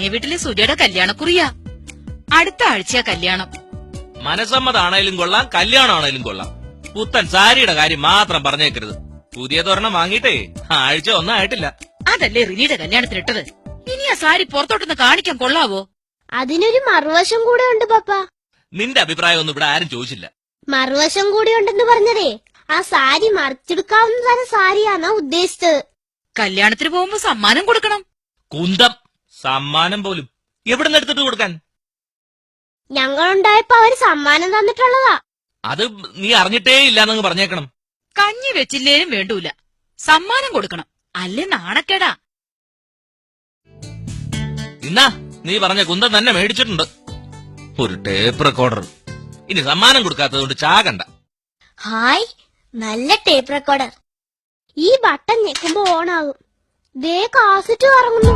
അങ്ങേ വീട്ടിലെ സുജയുടെ കല്യാണക്കുറിയാ. അടുത്ത ആഴ്ചയാ കല്യാണം. മനസ്സമ്മതാണേലും കൊള്ളാം, കല്യാണമാണേലും കൊള്ളാം. പുത്തൻ സാരിയുടെ കാര്യം മാത്രം പറഞ്ഞേക്കരുത്. പുതിയ തോരണം വാങ്ങിയിട്ടേ ആഴ്ച ഒന്നും ആയിട്ടില്ല. അതല്ലേ റിനിയുടെ കല്യാണത്തിനിട്ടത്. ഇനി ആ സാരി പുറത്തോട്ടൊന്ന് കാണിക്കാൻ കൊള്ളാവോ? അതിനൊരു മറുവശം കൂടെ ഉണ്ട് പപ്പ. നിന്റെ അഭിപ്രായം ഒന്നും ഇവിടെ ആരും ചോദിച്ചില്ല. മറുവശം കൂടി ഉണ്ടെന്ന് പറഞ്ഞതേ ആ സാരി മറിച്ചെടുക്കാവുന്ന തരം സാരിയാന്നാ ഉദ്ദേശിച്ചത്. കല്യാണത്തിന് പോകുമ്പോ സമ്മാനം കൊടുക്കണം. കുന്തം സമ്മാനം പോലും എവിടെ എടുത്തിട്ട് കൊടുക്കാൻ? ഞങ്ങളുണ്ടായപ്പോ അവര് സമ്മാനം തന്നിട്ടുള്ളതാ. അത് നീ അറിഞ്ഞിട്ടേ ഇല്ലാന്നങ്ങ് പറഞ്ഞേക്കണം. കഞ്ഞി വെച്ചില്ലേലും വേണ്ടൂല, സമ്മാനം കൊടുക്കണം. അല്ലേ നാണക്കേടാ. ഇന്നാ നീ പറഞ്ഞ കുന്തം തന്നെ മേടിച്ചിട്ടുണ്ട്. ഒരു ടേപ്പ് റെക്കോർഡർ. ഇനി സമ്മാനം കൊടുക്കാത്തതുകൊണ്ട് ചാകണ്ട. ഹായ്, നല്ല ടേപ്പ് റെക്കോർഡർ. ഈ ബട്ടൺ ഞെക്കുമ്പോ ഓണാകും. ദേ കാസറ്റ് കറങ്ങുന്നു.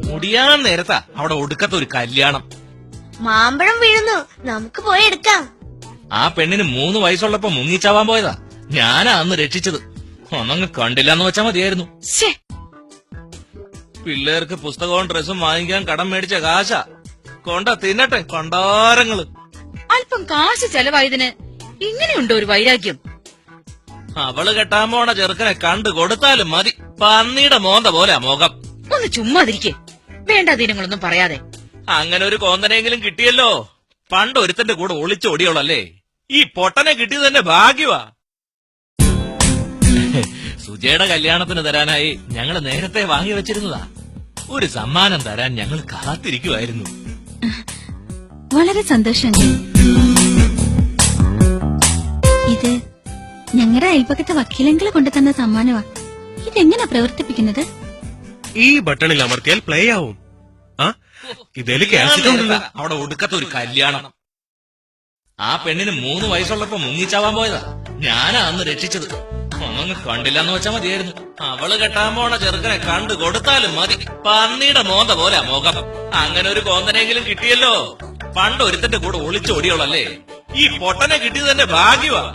മുടിയാൻ നേരത്താ അവിടെ ഒടുക്കത്തെ ഒരു കല്യാണം. മാമ്പഴം വീഴുന്നു, നമുക്ക് പോയി എടുക്കാം. ആ പെണ്ണിന് 3 വയസ്സുള്ളപ്പോ മുങ്ങിച്ചാവാൻ പോയതാ. ഞാനാ അന്ന് രക്ഷിച്ചത്. ഒന്നങ്ങ് കണ്ടില്ലാന്ന് വെച്ചാ മതിയായിരുന്നു. പിള്ളേർക്ക് പുസ്തകവും ഡ്രസ്സും വാങ്ങിക്കാൻ കടം മേടിച്ച കാശാ. കൊണ്ട തിന്നട്ടെ കൊണ്ടാരങ്ങള്. അല്പം കാശ് ചെലവായതിന് ഇങ്ങനെയുണ്ടോ ഒരു വൈരാഗ്യം? അവള് കെട്ടാൻ പോണ ചെറുക്കനെ കണ്ടു കൊടുത്താലും മതി. പന്നിയുടെ മോന്ത പോലെ മുഖം. ഒന്ന് ചുമ്മാതിരിക്കേ. വേണ്ട ദിനങ്ങളൊന്നും പറയാതെ. അങ്ങനെ ഒരു കോന്തനെങ്കിലും കിട്ടിയല്ലോ. പണ്ട് ഒരുത്തന്റെ കൂടെ ഒളിച്ചോടിയോളല്ലേ. ഈ പൊട്ടനെ കിട്ടിയത് തന്നെ ഭാഗ്യവാ. സുജയുടെ കല്യാണത്തിന് തരാനായി ഞങ്ങള് നേരത്തെ വാങ്ങി വെച്ചിരുന്നതാ. ഒരു സമ്മാനം തരാൻ ഞങ്ങൾ കാത്തിരിക്കുമായിരുന്നു. വളരെ സന്തോഷം. ഇത് ഞങ്ങളുടെ അയൽപക്കത്തെ വക്കീലെങ്കിലെ കൊണ്ടുതന്ന സമ്മാനമാ. ഇതെങ്ങനെ പ്രവർത്തിപ്പിക്കുന്നത്? ഈ ബട്ടണിൽ അമർത്തിയാൽ പ്ലേ ആവും. അവിടെ ഒടുക്കത്തെ ഒരു കല്യാണം. ആ പെണ്ണിന് 3 വയസ്സുള്ളപ്പോ മുങ്ങിച്ചാവാൻ പോയതാ. ഞാനാ അന്ന് രക്ഷിച്ചത്. ഒന്നങ്ങ് കണ്ടില്ലാന്ന് വെച്ചാ മതിയായിരുന്നു. അവള് കെട്ടാൻ പോണ ചെറുക്കനെ കണ്ടു കൊടുത്താലും മതി. പന്നിയുടെ മോന്ത പോലെ മുഖം. അങ്ങനെ ഒരു കോന്തനെങ്കിലും കിട്ടിയല്ലോ. പണ്ട് ഒരുത്തന്റെ കൂടെ ഒളിച്ചോടിയോളല്ലേ. ഈ പൊട്ടനെ കിട്ടിയത് തന്നെ ഭാഗ്യവാ.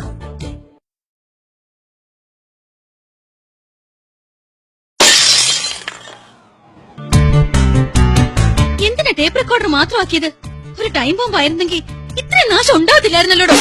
എന്തിനാ ടേപ്പ് റെക്കോർഡർ മാത്രമാക്കിയത്? ഒരു ടൈം ബോംബ് ആയിരുന്നെങ്കിൽ ഇത്രയും നാശം ഉണ്ടാകത്തില്ലായിരുന്നല്ലോ.